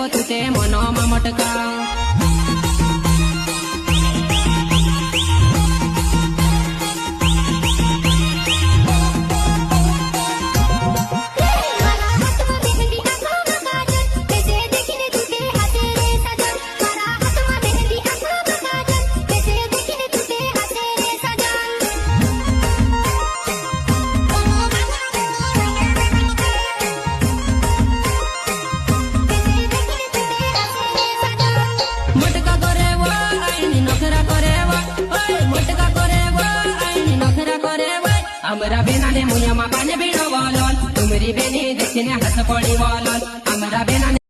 हो तुते मनो मा मटका हमरा बेना ने मुया मा पाने बिनो वालोल तुमरी बेनी देखने हंस पड़ी वालोल हमरा बेना